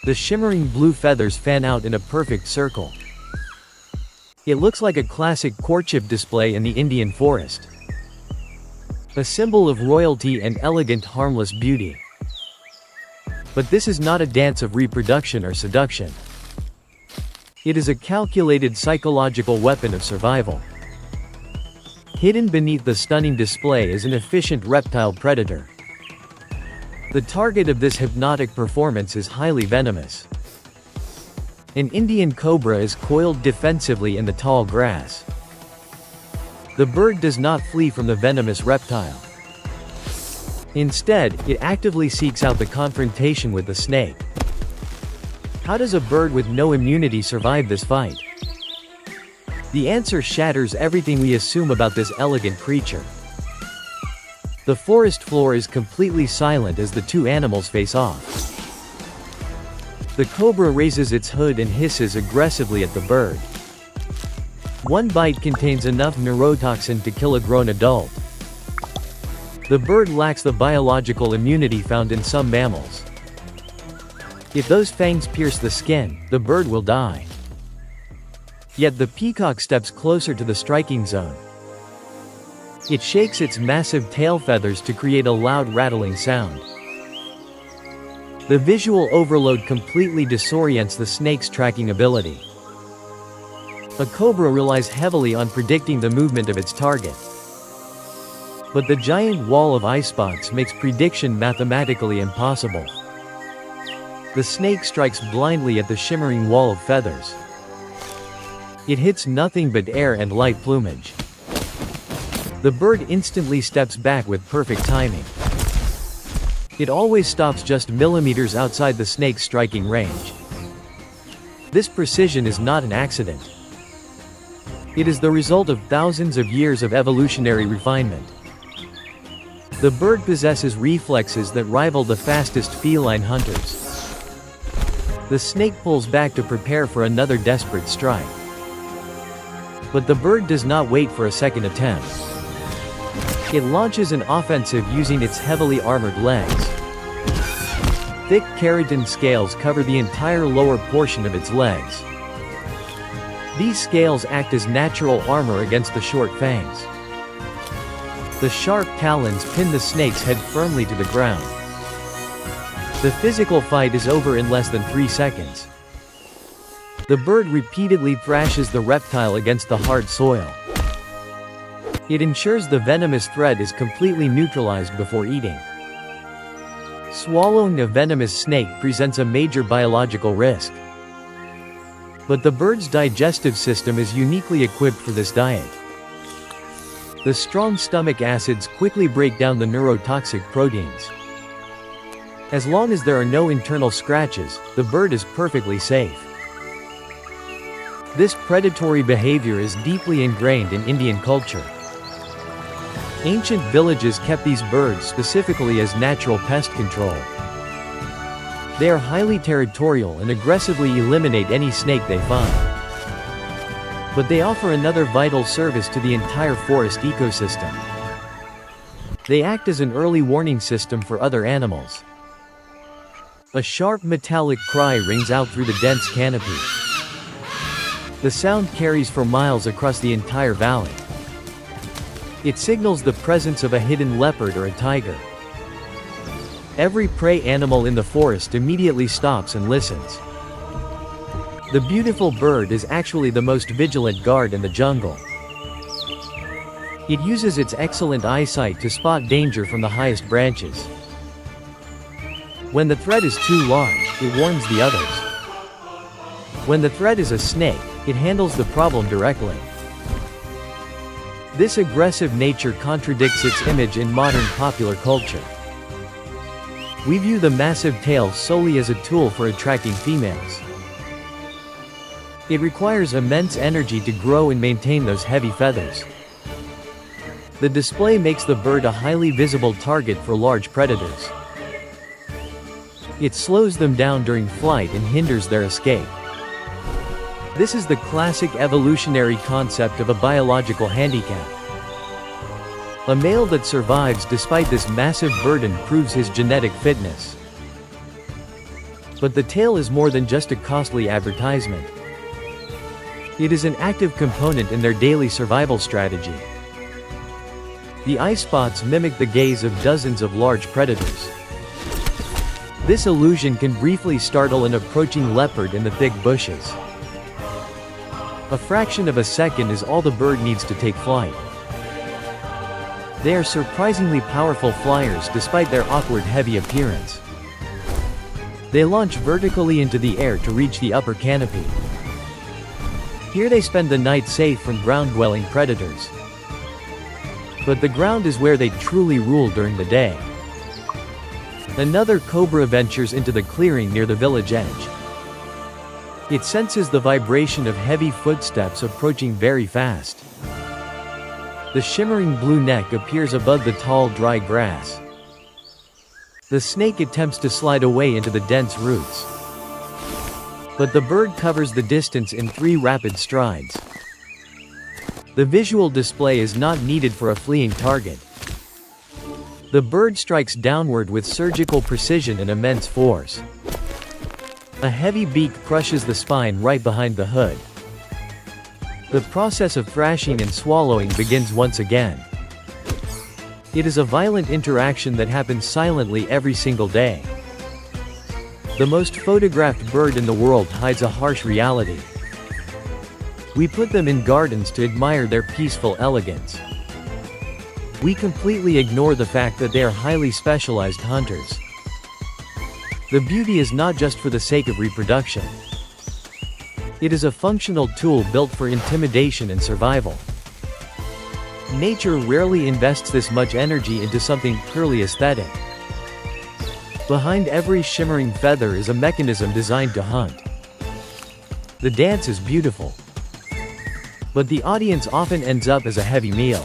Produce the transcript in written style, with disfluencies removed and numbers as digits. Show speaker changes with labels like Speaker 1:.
Speaker 1: The shimmering blue feathers fan out in a perfect circle. It looks like a classic courtship display in the Indian forest. A symbol of royalty and elegant, harmless beauty. But this is not a dance of reproduction or seduction. It is a calculated psychological weapon of survival. Hidden beneath the stunning display is an efficient reptile predator. The target of this hypnotic performance is highly venomous. An Indian cobra is coiled defensively in the tall grass. The bird does not flee from the venomous reptile. Instead, it actively seeks out the confrontation with the snake. How does a bird with no immunity survive this fight? The answer shatters everything we assume about this elegant creature. The forest floor is completely silent as the two animals face off. The cobra raises its hood and hisses aggressively at the bird. One bite contains enough neurotoxin to kill a grown adult. The bird lacks the biological immunity found in some mammals. If those fangs pierce the skin, the bird will die. Yet the peacock steps closer to the striking zone. It shakes its massive tail feathers to create a loud rattling sound. The visual overload completely disorients the snake's tracking ability. A cobra relies heavily on predicting the movement of its target. But the giant wall of icebox makes prediction mathematically impossible. The snake strikes blindly at the shimmering wall of feathers. It hits nothing but air and light plumage. The bird instantly steps back with perfect timing. It always stops just millimeters outside the snake's striking range. This precision is not an accident. It is the result of thousands of years of evolutionary refinement. The bird possesses reflexes that rival the fastest feline hunters. The snake pulls back to prepare for another desperate strike. But the bird does not wait for a second attempt. It launches an offensive using its heavily armored legs. Thick keratin scales cover the entire lower portion of its legs. These scales act as natural armor against the short fangs. The sharp talons pin the snake's head firmly to the ground. The physical fight is over in less than 3 seconds. The bird repeatedly thrashes the reptile against the hard soil. It ensures the venomous thread is completely neutralized before eating. Swallowing a venomous snake presents a major biological risk. But the bird's digestive system is uniquely equipped for this diet. The strong stomach acids quickly break down the neurotoxic proteins. As long as there are no internal scratches, the bird is perfectly safe. This predatory behavior is deeply ingrained in Indian culture. Ancient villages kept these birds specifically as natural pest control. They are highly territorial and aggressively eliminate any snake they find. But they offer another vital service to the entire forest ecosystem. They act as an early warning system for other animals. A sharp metallic cry rings out through the dense canopy. The sound carries for miles across the entire valley. It signals the presence of a hidden leopard or a tiger. Every prey animal in the forest immediately stops and listens. The beautiful bird is actually the most vigilant guard in the jungle. It uses its excellent eyesight to spot danger from the highest branches. When the threat is too large, it warns the others. When the threat is a snake, it handles the problem directly. This aggressive nature contradicts its image in modern popular culture. We view the massive tail solely as a tool for attracting females. It requires immense energy to grow and maintain those heavy feathers. The display makes the bird a highly visible target for large predators. It slows them down during flight and hinders their escape. This is the classic evolutionary concept of a biological handicap. A male that survives despite this massive burden proves his genetic fitness. But the tail is more than just a costly advertisement. It is an active component in their daily survival strategy. The eye spots mimic the gaze of dozens of large predators. This illusion can briefly startle an approaching leopard in the thick bushes. A fraction of a second is all the bird needs to take flight. They are surprisingly powerful flyers despite their awkward heavy appearance. They launch vertically into the air to reach the upper canopy. Here they spend the night safe from ground-dwelling predators. But the ground is where they truly rule during the day. Another cobra ventures into the clearing near the village edge. It senses the vibration of heavy footsteps approaching very fast. The shimmering blue neck appears above the tall dry grass. The snake attempts to slide away into the dense roots. But the bird covers the distance in 3 rapid strides. The visual display is not needed for a fleeing target. The bird strikes downward with surgical precision and immense force. A heavy beak crushes the spine right behind the hood. The process of thrashing and swallowing begins once again. It is a violent interaction that happens silently every single day. The most photographed bird in the world hides a harsh reality. We put them in gardens to admire their peaceful elegance. We completely ignore the fact that they are highly specialized hunters. The beauty is not just for the sake of reproduction. It is a functional tool built for intimidation and survival. Nature rarely invests this much energy into something purely aesthetic. Behind every shimmering feather is a mechanism designed to hunt. The dance is beautiful. But the audience often ends up as a heavy meal.